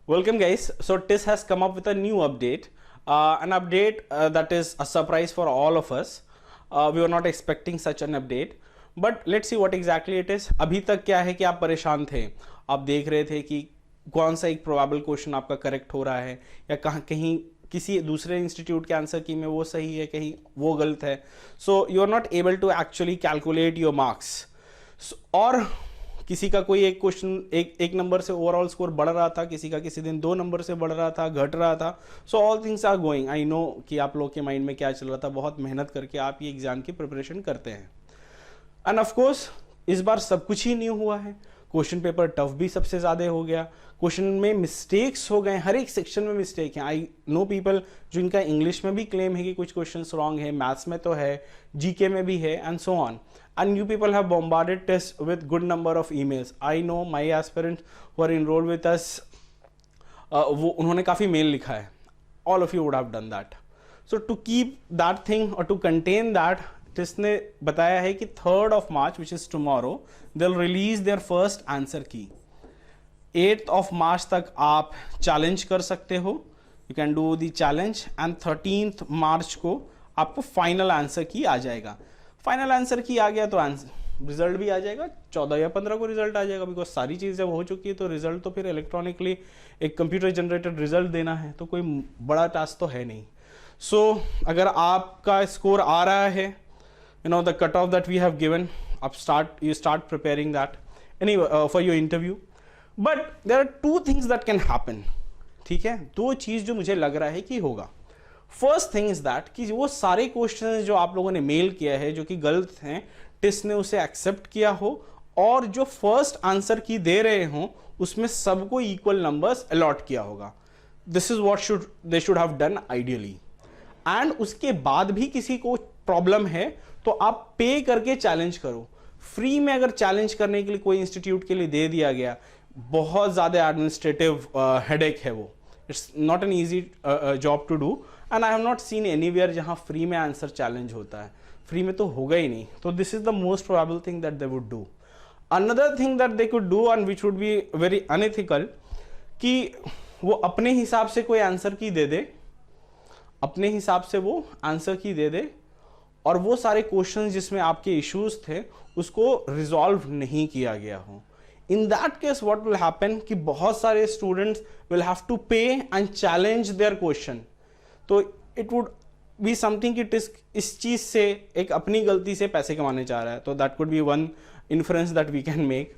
Welcome guys. So TIS has come up with a new update, an update that is a surprise for all of us. We were not expecting such an update, but let's see what exactly it is. अभी तक क्या है कि आप परेशान थे, आप देख रहे थे कि कौन सा एक प्रोबेबल क्वेश्चन आपका करेक्ट हो रहा है या कहीं किसी दूसरे इंस्टीट्यूट के आंसर की में वो सही है, कहीं वो गलत है. So you are not able to actually calculate your marks. और किसी का कोई एक क्वेश्चन एक नंबर से ओवरऑल स्कोर बढ़ रहा था, किसी का किसी दिन 2 नंबर से बढ़ रहा था, घट रहा था. So all things are going. I know कि आप लोग के माइंड में क्या चल रहा था. बहुत मेहनत करके आप ये एग्जाम की प्रिपरेशन करते हैं. एंड ऑफ कोर्स इस बार सब कुछ ही न्यू हुआ है. क्वेश्चन पेपर टफ भी सबसे ज़्यादा हो गया. क्वेश्चन में मिस्टेक्स हो गए, हर एक सेक्शन में मिस्टेक है. आई नो पीपल जिनका इंग्लिश में भी क्लेम है कि कुछ क्वेश्चन रॉन्ग है, मैथ्स में तो है, जीके में भी है, and so on. And you people have bombarded tests with good number of emails. I know my aspirants who are enrolled with us, वो उन्होंने काफ़ी मेल लिखा है. All of you would have done that. So to keep that thing or to contain that, TIS ने बताया है कि 3rd of March, which is tomorrow, they'll release their first answer key. 8th of March तक आप challenge कर सकते हो. You can do the challenge and 13th March को आपको final answer key आ जाएगा. फाइनल आंसर की आ गया तो रिजल्ट भी आ जाएगा. 14 या 15 को रिजल्ट आ जाएगा. बिकॉज सारी चीज़ जब हो चुकी है तो रिजल्ट तो फिर इलेक्ट्रॉनिकली एक कंप्यूटर जनरेटेड रिजल्ट देना है, तो कोई बड़ा टास्क तो है नहीं. सो अगर आपका स्कोर आ रहा है, you know the cut off that we have given, आप you start preparing that any for your interview. But there are 2 things that can happen. ठीक है, 2 चीज़ जो मुझे लग रहा है कि होगा. फर्स्ट थिंग इज दैट कि वो सारे क्वेश्चन जो आप लोगों ने मेल किया है जो कि गलत हैं, टिस ने उसे एक्सेप्ट किया हो और जो फर्स्ट आंसर की दे रहे हों उसमें सबको इक्वल नंबर्स अलॉट किया होगा. This is what they should have done ideally. And उसके बाद भी किसी को प्रॉब्लम है तो आप पे करके चैलेंज करो. फ्री में अगर चैलेंज करने के लिए कोई इंस्टीट्यूट के लिए दे दिया गया, बहुत ज़्यादा एडमिनिस्ट्रेटिव हेडेक है वो. It's not an easy job to do. And I have not seen anywhere जहाँ फ्री में आंसर चैलेंज होता है. फ्री में तो होगा ही नहीं. तो this is the most probable thing that they would do. Another thing that they could do and which would be very unethical, कि वो अपने हिसाब से कोई आंसर की दे दे, अपने हिसाब से वो आंसर की दे दे और वो सारे क्वेश्चन जिसमें आपके इश्यूज थे उसको रिजॉल्व नहीं किया गया हो. In that case, what will happen कि बहुत सारे students will have to pay and challenge their question. तो it would be something कि इस चीज़ से एक अपनी गलती से पैसे कमाने चाह रहा है. तो that could be one inference that we can make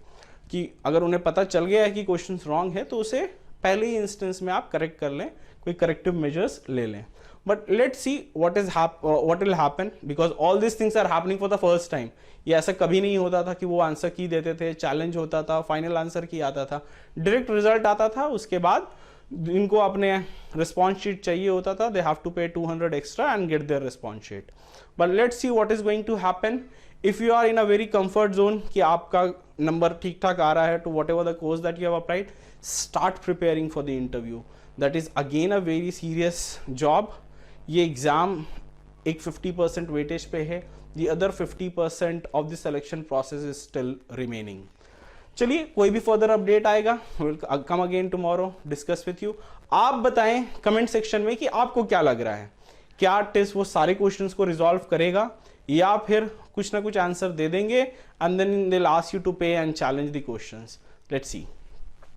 कि अगर उन्हें पता चल गया है कि क्वेश्चन रॉन्ग है तो उसे पहले ही इंस्टेंस में आप करेक्ट कर लें, कोई करेक्टिव मेजर्स ले लें. But let's C what will happen because all these things are happening for the first time. ये ऐसा कभी नहीं होता था कि वो आंसर की देते थे, चैलेंज होता था, फाइनल आंसर की आता था, डायरेक्ट रिजल्ट आता था, उसके बाद इनको अपने रिस्पॉन्स शीट चाहिए होता था. They have to pay 200 extra and get their response sheet. But let's see what is going to happen. If you are in a very comfort zone कि आपका नंबर ठीक ठाक आ रहा है to whatever the course that you have applied, start preparing for the interview. That is again a very serious job. ये exam एक 50% वेटेज पे है. The other 50% of the selection process is still remaining. चलिए, कोई भी further update आएगा, will come again tomorrow discuss with you. आप बताएं कमेंट सेक्शन में कि आपको क्या लग रहा है. क्या टेस्ट वो सारे क्वेश्चंस को रिजॉल्व करेगा या फिर कुछ ना कुछ आंसर दे देंगे and then they will ask you to pay and challenge the questions. Let's C.